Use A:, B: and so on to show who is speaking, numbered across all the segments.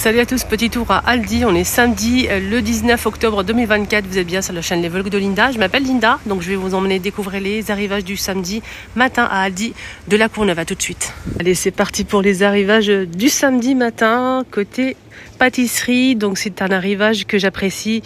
A: Salut à tous, petit tour à Aldi, on est samedi le 19 octobre 2024, vous êtes bien sur la chaîne Les Vlogs de Linda. Je m'appelle Linda, donc je vais vous emmener découvrir les arrivages du samedi matin à Aldi de la Courneuve. À tout de suite. Allez, c'est parti pour les arrivages du samedi matin côté pâtisserie. Donc c'est un arrivage que j'apprécie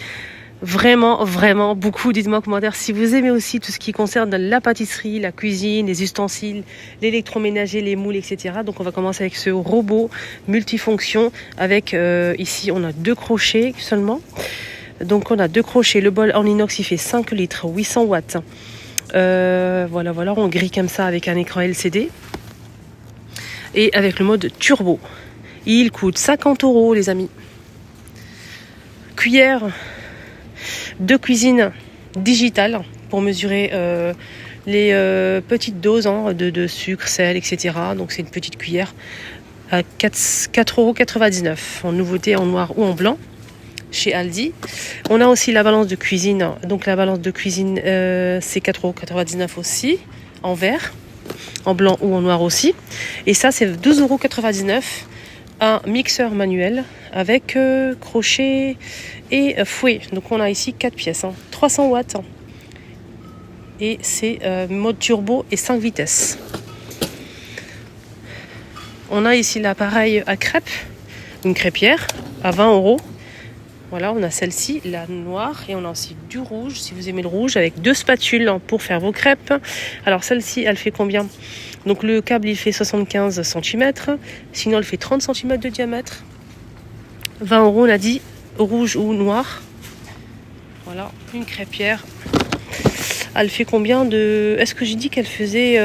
A: vraiment beaucoup. Dites-moi en commentaire si vous aimez aussi tout ce qui concerne la pâtisserie, la cuisine, les ustensiles, l'électroménager, les moules, etc. Donc on va commencer avec ce robot multifonction avec ici on a 2 crochets seulement. Donc on a 2 crochets, le bol en inox il fait 5 litres, 800 watts. Voilà, on grille comme ça avec un écran LCD et avec le mode turbo. Il coûte 50 € les amis. Cuillère de cuisine digitale pour mesurer les petites doses de sucre, sel, etc. Donc c'est une petite cuillère à 4,99 € en nouveauté en noir ou en blanc chez Aldi. On a aussi la balance de cuisine. Donc la balance de cuisine c'est 4,99 € aussi en vert, en blanc ou en noir aussi. Et ça c'est 12,99 €. Un mixeur manuel avec crochet et fouet. Donc on a ici 4 pièces, 300 watts. Et c'est mode turbo et 5 vitesses. On a ici l'appareil à crêpes, une crêpière à 20 €. Voilà, on a celle-ci, la noire, et on a aussi du rouge, si vous aimez le rouge, avec 2 spatules pour faire vos crêpes. Alors celle-ci, elle fait combien ? Donc le câble, il fait 75 cm, sinon elle fait 30 cm de diamètre. 20 €, on a dit, rouge ou noir. Voilà, une crêpière. Elle fait combien de... Est-ce que j'ai dit qu'elle faisait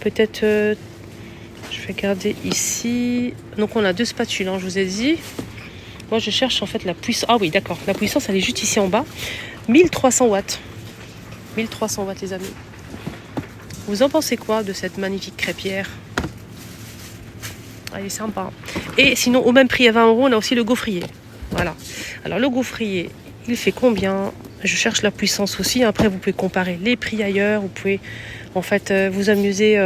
A: peut-être... je vais regarder ici. Donc on a 2 spatules, je vous ai dit. Moi, je cherche en fait la puissance. Ah oui, d'accord. La puissance, elle est juste ici en bas. 1300 watts. 1300 watts, les amis. Vous en pensez quoi de cette magnifique crêpière ? Elle est sympa. Et sinon, au même prix à 20 €, on a aussi le gaufrier. Voilà. Alors, le gaufrier, il fait combien ? Je cherche la puissance aussi. Après, vous pouvez comparer les prix ailleurs. Vous pouvez en fait vous amuser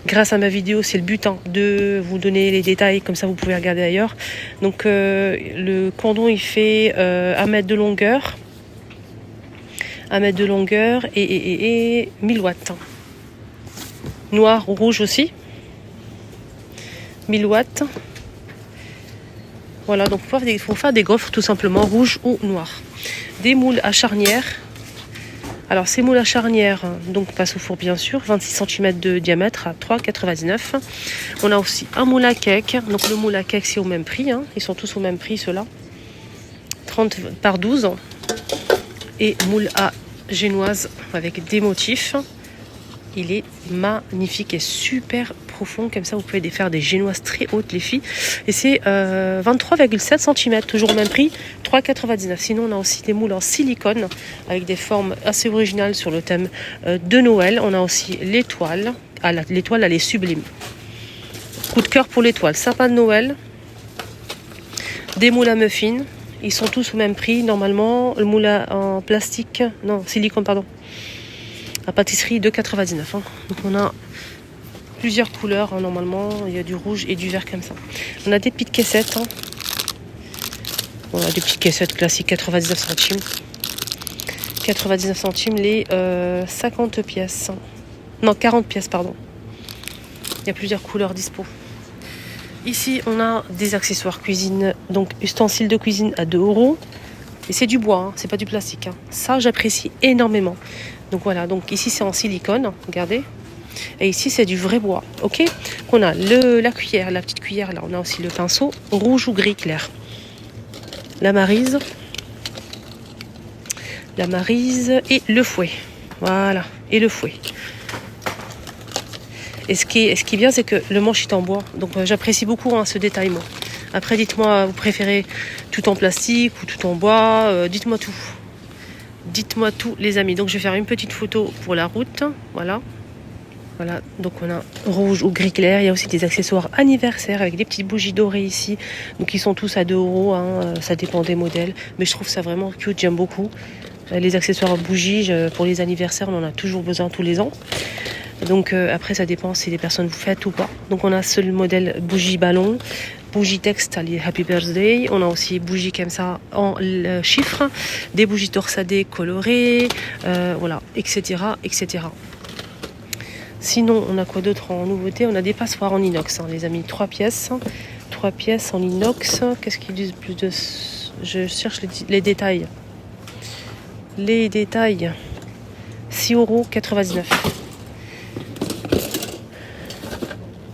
A: grâce à ma vidéo. C'est le but de vous donner les détails. Comme ça, vous pouvez regarder ailleurs. Donc, le cordon, il fait 1 mètre de longueur. 1 mètre de longueur et 1000 watts. Noir ou rouge aussi. 1000 watts. Voilà, donc il faut faire des gaufres tout simplement, rouge ou noir. Des moules à charnière. Alors ces moules à charnière, donc passe au four bien sûr, 26 cm de diamètre à 3,99 €. On a aussi un moule à cake. Donc le moule à cake c'est au même prix, ils sont tous au même prix ceux-là. 30 par 12. Et moule à génoise avec des motifs. Il est magnifique et super profond. Comme ça, vous pouvez faire des génoises très hautes, les filles. Et c'est 23,7 cm, toujours au même prix, 3,99 €. Sinon, on a aussi des moules en silicone avec des formes assez originales sur le thème de Noël. On a aussi l'étoile. Ah, l'étoile, elle est sublime. Coup de cœur pour l'étoile. Sapin de Noël. Des moules à muffins. Ils sont tous au même prix. Normalement, le moule en plastique... Non, silicone, pardon. La pâtisserie 2,99 €. Donc on a plusieurs couleurs normalement. Il y a du rouge et du vert comme ça. On a des petites caissettes. On a des petites caissettes classiques 99 centimes. 99 centimes les 50 pièces. Non, 40 pièces, pardon. Il y a plusieurs couleurs dispo. Ici, on a des accessoires cuisine. Donc ustensiles de cuisine à 2 €. Et c'est du bois, c'est pas du plastique. Ça, j'apprécie énormément. Donc voilà, donc ici c'est en silicone, regardez. Et ici c'est du vrai bois, ok. On a la cuillère, la petite cuillère là. On a aussi le pinceau rouge ou gris clair. La maryse et le fouet. Voilà, et le fouet. Et ce qui est bien, c'est que le manche est en bois. Donc j'apprécie beaucoup ce détail moi. Après, dites-moi, vous préférez tout en plastique ou tout en bois, dites-moi tout. Dites-moi tout, les amis. Donc, je vais faire une petite photo pour la route. Voilà. Voilà. Donc, on a rouge ou gris clair. Il y a aussi des accessoires anniversaires avec des petites bougies dorées ici. Donc, ils sont tous à 2 €. Ça dépend des modèles. Mais je trouve ça vraiment cute. J'aime beaucoup. Les accessoires bougies, pour les anniversaires, on en a toujours besoin tous les ans. Donc, après, ça dépend si les personnes vous faites ou pas. Donc, on a ce modèle bougie ballon. bougies texte, les Happy Birthday. On a aussi bougies comme ça en chiffres, des bougies torsadées colorées, voilà, etc., etc. Sinon, on a quoi d'autre en nouveauté? On a des passoires en inox, hein, les amis, 3 pièces. 3 pièces en inox. Qu'est-ce qu'ils disent plus de... Je cherche les détails. Les détails. 6,99 €.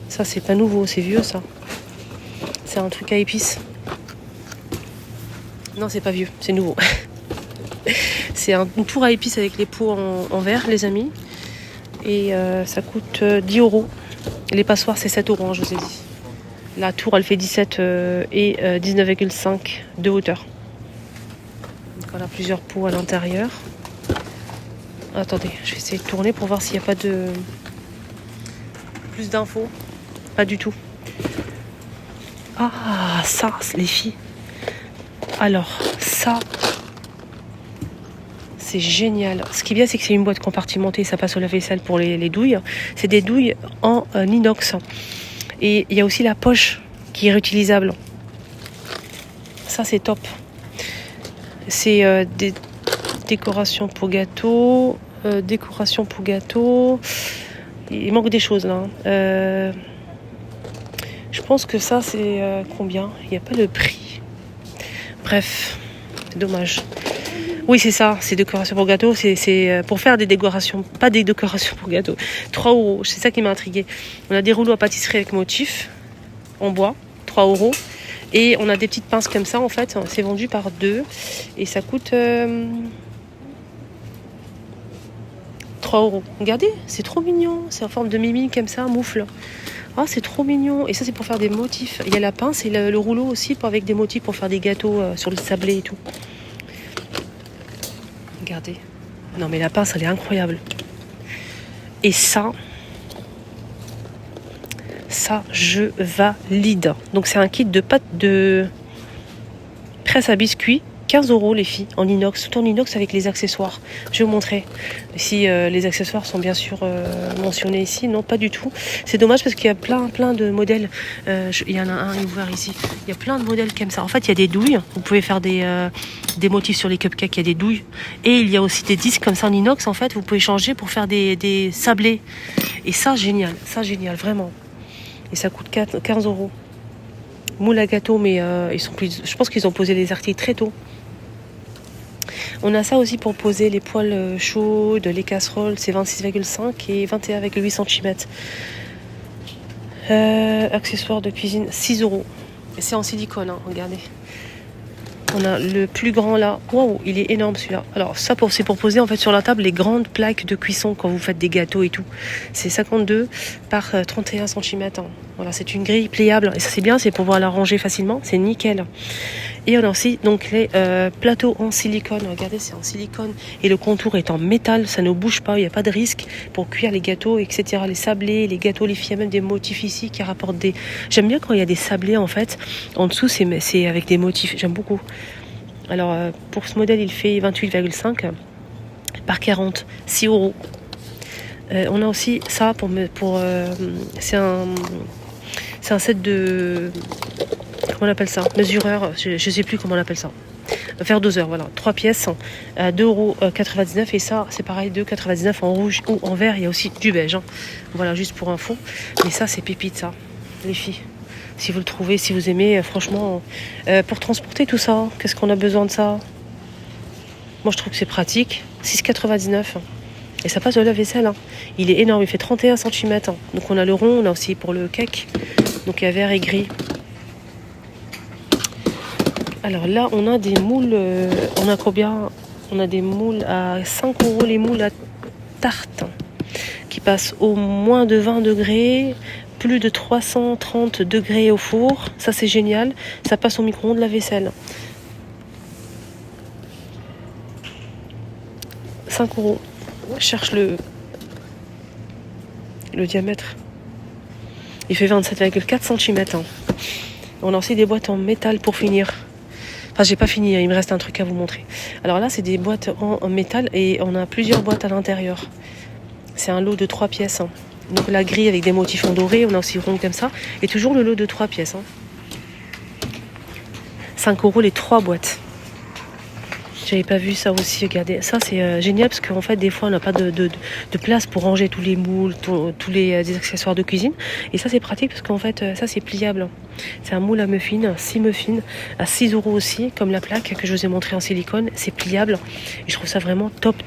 A: Ça, c'est pas nouveau, c'est vieux, ça. C'est un truc à épices. Non, c'est pas vieux, c'est nouveau. C'est une tour à épices avec les pots en verre, les amis. Et ça coûte 10 €. Les passoires, c'est 7 €, hein, je vous ai dit. La tour, elle fait 17 et 19,5 de hauteur. Donc, on a plusieurs pots à l'intérieur. Attendez, je vais essayer de tourner pour voir s'il n'y a pas de... plus d'infos. Pas du tout. Ah, ça, les filles. Alors, ça, c'est génial. Ce qui est bien, c'est que c'est une boîte compartimentée. Ça passe au lave-vaisselle pour les douilles. C'est des douilles en inox. Et il y a aussi la poche qui est réutilisable. Ça, c'est top. C'est des décorations pour gâteau. Décoration pour gâteau. Il manque des choses là. Je pense que ça, c'est combien? Il n'y a pas le prix. Bref, c'est dommage. Oui, c'est ça, c'est décoration pour gâteau. C'est pour faire des décorations, pas des décorations pour gâteau. 3 €, c'est ça qui m'a intriguée. On a des rouleaux à pâtisserie avec motif en bois, 3 €. Et on a des petites pinces comme ça, en fait. C'est vendu par 2. Et ça coûte 3 €. Regardez, c'est trop mignon. C'est en forme de mimi comme ça, moufle. Ah, c'est trop mignon. Et ça, c'est pour faire des motifs. Il y a la pince et le rouleau aussi avec des motifs pour faire des gâteaux sur le sablé et tout. Regardez. Non, mais la pince, elle est incroyable. Et ça, je valide. Donc, c'est un kit de pâte de presse à biscuits. 15 € les filles, en inox, tout en inox avec les accessoires. Je vais vous montrer si les accessoires sont bien sûr mentionnés ici. Non, pas du tout. C'est dommage parce qu'il y a plein de modèles. Il y en a un ouvert ici. Il y a plein de modèles comme ça. En fait, il y a des douilles. Vous pouvez faire des motifs sur les cupcakes. Il y a des douilles. Et il y a aussi des disques comme ça en inox. En fait, vous pouvez changer pour faire des sablés. Et ça, génial. Ça, génial, vraiment. Et ça coûte 15 €. Moule à gâteau, mais ils sont plus... Je pense qu'ils ont posé les articles très tôt. On a ça aussi pour poser les poêles chaudes, les casseroles, c'est 26,5 et 21,8 cm. Accessoires de cuisine, 6 €. Et c'est en silicone, hein, regardez. On a le plus grand là. Waouh, il est énorme celui-là. Alors ça, c'est pour poser en fait sur la table les grandes plaques de cuisson quand vous faites des gâteaux et tout. C'est 52 par 31 cm. Hein. Voilà, c'est une grille pliable. Et ça c'est bien, c'est pour pouvoir la ranger facilement. C'est nickel. Et on a aussi donc les plateaux en silicone. Regardez, c'est en silicone. Et le contour est en métal. Ça ne bouge pas. Il n'y a pas de risque pour cuire les gâteaux, etc. Les sablés, les gâteaux, les filles. Il y a même des motifs ici qui rapportent des... J'aime bien quand il y a des sablés en fait. En dessous, c'est avec des motifs. J'aime beaucoup. Alors, pour ce modèle, il fait 28,5 par 40, 6 €. On a aussi ça c'est un set de... Comment on appelle ça? Mesureur, je ne sais plus comment on appelle ça. Faire doseur, voilà. 3 pièces, 2,99 €. Et ça, c'est pareil, 2,99 € en rouge ou en vert. Il y a aussi du beige. Hein. Voilà, juste pour info. Mais ça, c'est pépite, ça, les filles. Si vous le trouvez, si vous aimez, franchement, pour transporter tout ça, qu'est-ce qu'on a besoin de ça? Moi, je trouve que c'est pratique. 6,99 €. Et ça passe au lave-vaisselle. Hein. Il est énorme, il fait 31 cm. Hein. Donc, on a le rond, on a aussi pour le cake. Donc, il y a vert et gris. Alors là, on a des moules. On a combien? On a des moules à 5 € les moules à tarte. Qui passent au moins de 20 degrés. Plus de 330 degrés au four, ça c'est génial, ça passe au micro-ondes la vaisselle. 5 €. Je cherche le diamètre. Il fait 27,4 cm. Hein. On a aussi des boîtes en métal pour finir. Enfin, j'ai pas fini, il me reste un truc à vous montrer. Alors là, c'est des boîtes en métal et on a plusieurs boîtes à l'intérieur. C'est un lot de 3 pièces. Hein. Donc la grille avec des motifs en doré, on a aussi rond comme ça. Et toujours le lot de 3 pièces. Hein. 5 euros les 3 boîtes. J'avais pas vu ça aussi, regardez. Ça, c'est génial parce qu'en fait, des fois, on n'a pas de place pour ranger tous les moules, tous les des accessoires de cuisine. Et ça, c'est pratique parce qu'en fait, ça, c'est pliable. C'est un moule à muffins, 6 muffins, à 6 euros aussi, comme la plaque que je vous ai montré en silicone. C'est pliable. Et je trouve ça vraiment top.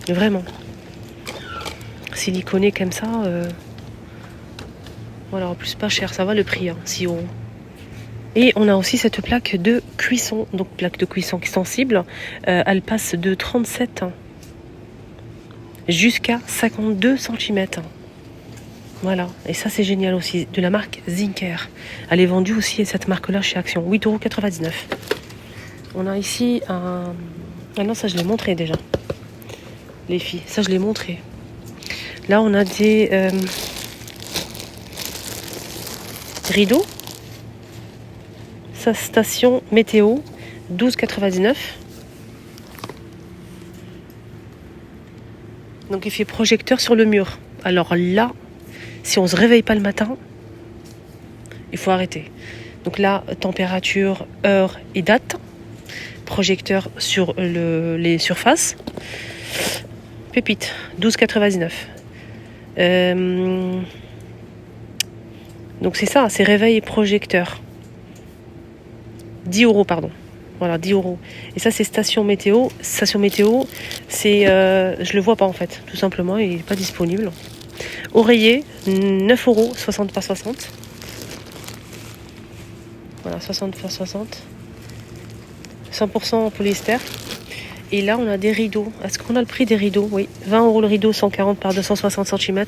A: Vraiment. Siliconé comme ça. Voilà, en plus, pas cher. Ça va le prix, 6 euros. Et on a aussi cette plaque de cuisson, donc plaque de cuisson qui est sensible. Elle passe de 37 jusqu'à 52 cm. Voilà, et ça c'est génial aussi, de la marque Zinker. Elle est vendue aussi, cette marque-là, chez Action, 8,99 €. On a ici un... Ah non, ça je l'ai montré déjà, les filles, ça je l'ai montré. Là on a des rideaux. Sa station météo, 12,99 €. Donc il fait projecteur sur le mur. Alors là, si on se réveille pas le matin, il faut arrêter. Donc là, température, heure et date. Projecteur sur les surfaces. Pépite, 12,99 €. Donc c'est ça, c'est réveil et projecteur. 10 €, pardon. Voilà, 10 €. Et ça, c'est station météo. Station météo, c'est... je le vois pas, en fait, tout simplement. Il n'est pas disponible. Oreiller, 9 €, 60 par 60. Voilà, 60 par 60. 100% en polyester. Et là, on a des rideaux. Est-ce qu'on a le prix des rideaux? Oui, 20 € le rideau, 140 par 260 cm.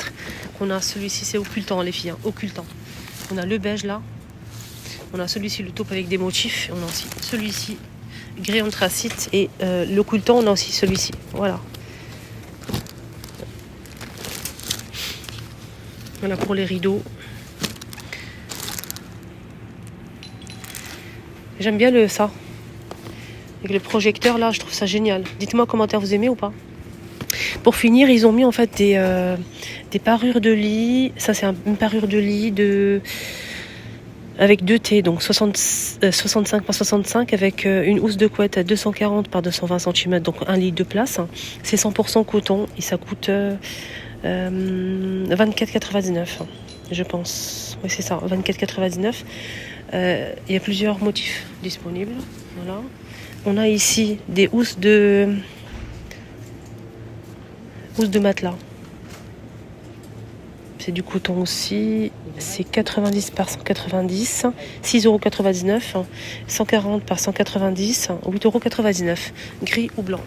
A: On a celui-ci, c'est occultant, les filles. Occultant. On a le beige, là. On a celui-ci, le taupe avec des motifs. On a aussi celui-ci, gris anthracite. Et l'occultant, on a aussi celui-ci. Voilà. Voilà pour les rideaux. J'aime bien ça. Avec le projecteur, là, je trouve ça génial. Dites-moi en commentaire, vous aimez ou pas? Pour finir, ils ont mis en fait des parures de lit. Ça, c'est une parure de lit avec 2 T, donc 65 par 65, avec une housse de couette à 240 par 220 cm, donc un lit de place. C'est 100% coton et ça coûte 24,99 €, je pense. Oui, c'est ça, 24,99 €. Il y a plusieurs motifs disponibles. Voilà. On a ici des housses de matelas. C'est du coton aussi. C'est 90 par 190, 6,99 €, 140 par 190, 8,99 €, gris ou blanc.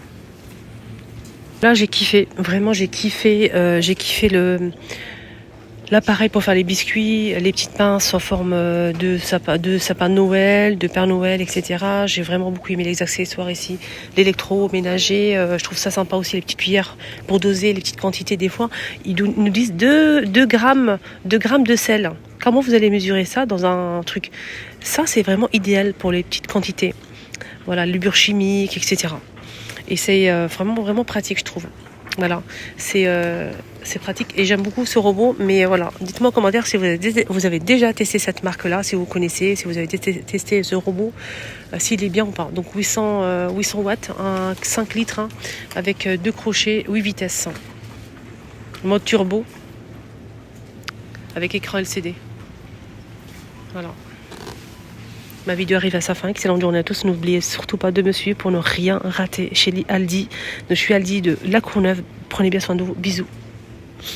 A: Là, j'ai kiffé. Vraiment, j'ai kiffé l'appareil pour faire les biscuits, les petites pinces en forme de sapin de Noël, de Père Noël, etc. J'ai vraiment beaucoup aimé les accessoires ici. L'électroménager, je trouve ça sympa aussi, les petites cuillères pour doser les petites quantités des fois. Ils nous disent 2 grammes de sel. Comment vous allez mesurer ça dans un truc? Ça, c'est vraiment idéal pour les petites quantités. Voilà, le beurre chimique, etc. Et c'est vraiment pratique, je trouve. Voilà, c'est pratique et j'aime beaucoup ce robot. Mais voilà, dites-moi en commentaire si vous avez déjà testé cette marque-là, si vous connaissez, si vous avez testé ce robot, s'il est bien ou pas. Donc 800 watts, un 5 litres, avec 2 crochets, 8 vitesses. Mode turbo, avec écran LCD. Voilà. Ma vidéo arrive à sa fin. Excellente journée à tous. N'oubliez surtout pas de me suivre pour ne rien rater chez Aldi. Je suis Aldi de La Courneuve. Prenez bien soin de vous. Bisous.